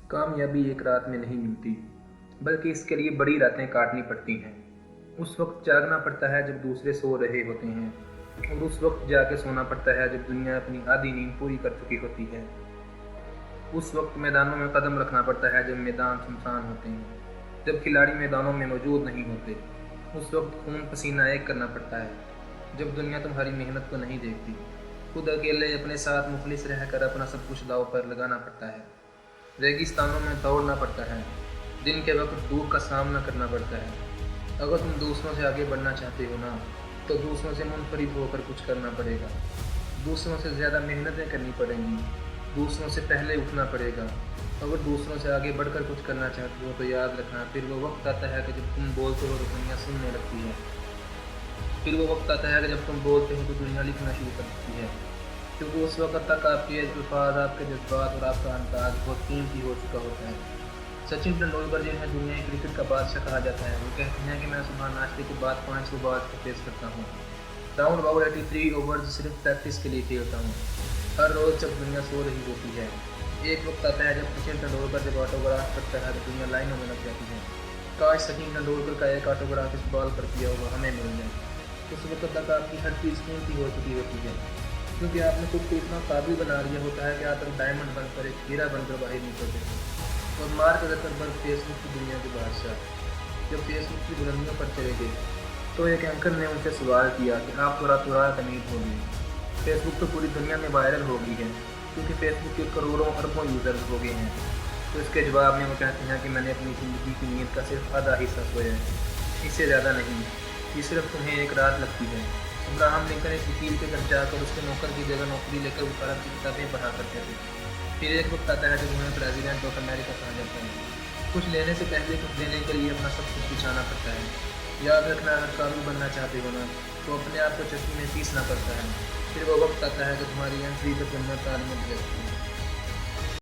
کامیابی ایک رات میں نہیں ملتی، بلکہ اس کے لیے بڑی راتیں کاٹنی پڑتی ہیں۔ اس وقت جاگنا پڑتا ہے جب دوسرے سو رہے ہوتے ہیں، اور اس وقت جا کے سونا پڑتا ہے جب دنیا اپنی آدھی نیند پوری کر چکی ہوتی ہے۔ اس وقت میدانوں میں قدم رکھنا پڑتا ہے جب میدان سنسان ہوتے ہیں، جب کھلاڑی میدانوں میں موجود نہیں ہوتے۔ اس وقت خون پسینہ ایک کرنا پڑتا ہے جب دنیا تمہاری محنت کو نہیں دیکھتی۔ خود اکیلے اپنے ساتھ مخلص رہ کر اپنا سب کچھ داؤ پر لگانا پڑتا ہے۔ ریگستانوں میں دوڑنا پڑتا ہے، دن کے وقت دھوپ کا سامنا کرنا پڑتا ہے۔ اگر تم دوسروں سے آگے بڑھنا چاہتے ہو نا، تو دوسروں سے منفرد ہو کر کچھ کرنا پڑے گا۔ دوسروں سے زیادہ محنتیں کرنی پڑیں گی، دوسروں سے پہلے اٹھنا پڑے گا۔ اگر دوسروں سے آگے بڑھ کر کچھ کرنا چاہتے ہو تو یاد رکھنا، پھر وہ وقت آتا ہے کہ جب تم بولتے ہو تو دنیا سننے لگتی ہے۔ پھر وہ وقت آتا ہے کہ جب تم بولتے ہو تو دنیا لکھنا شروع کر دیتی ہے، کیونکہ اس وقت تک آپ کے الفاظ، آپ کے جذبات اور آپ کا انداز بہت قیمتی ہو چکا ہوتا ہے۔ سچن ٹنڈولکر جنہیں دنیا کرکٹ کا بادشاہ کہا جاتا ہے، وہ کہتے ہیں کہ میں صبح ناشتے کے بعد 500 بالز کو فیس کرتا ہوں۔ راؤنڈ اباؤٹ 83 اوورز صرف پریکٹس کے لیے کھیلتا ہوں، ہر روز جب دنیا سو رہی ہوتی ہے۔ ایک وقت آتا ہے جب سچن ٹنڈولکر جب آٹوگراف کرتا ہے تو دنیا لائنوں میں لگ جاتی ہے۔ کاش سچن ٹنڈولکر کا ایک آٹوگراف اس بال پر کیا ہوا ہمیں مل جائے۔ اس وقت تک آپ کی ہر چیز قیمتی ہو چکی ہوتی ہے، کیونکہ آپ نے خود کو اتنا قابل بنا لیا ہوتا ہے کہ آپ ایک ڈائمنڈ بن کر، ایک ہیرا بن کر باہر نکلتے ہیں۔ اور مارک زکربرگ فیس بک کی دنیا کے بادشاہ جب فیس بک کی بلندیوں پر چلے گئے تو ایک اینکر نے ان سے سوال کیا کہ آپ تو راتوں رات امیر ہو گئے، فیس بک تو پوری دنیا میں وائرل ہو گئی ہے، کیونکہ فیس بک کے کروڑوں اربوں یوزرز ہو گئے ہیں۔ تو اس کے جواب میں وہ کہتے ہیں کہ میں نے اپنی زندگی کی نیند کا صرف آدھا حصہ سویا ہے، اس سے زیادہ نہیں، یہ صرف تمہیں ایک رات لگتی ہے۔ ابراہم لنکن ایک وکیل کے گھر جا کر اس کے نوکر کی جگہ نوکری لے کر وکالت کی کتابیں پڑھا کرتے تھے۔ پھر ایک وقت آتا ہے جب انہیں پریزیڈنٹ آف امریکہ کہا جاتا ہے۔ کچھ لینے سے پہلے کچھ دینے کے لیے اپنا سب کچھ بچھانا پڑتا ہے۔ یاد رکھنا، اگر قابل بننا چاہتے ہو نا، تو اپنے آپ کو چکی میں پیسنا پڑتا ہے۔ پھر وہ وقت آتا ہے کہ تمہاری انٹری پر جنت عالیہ لگ جاتی ہے۔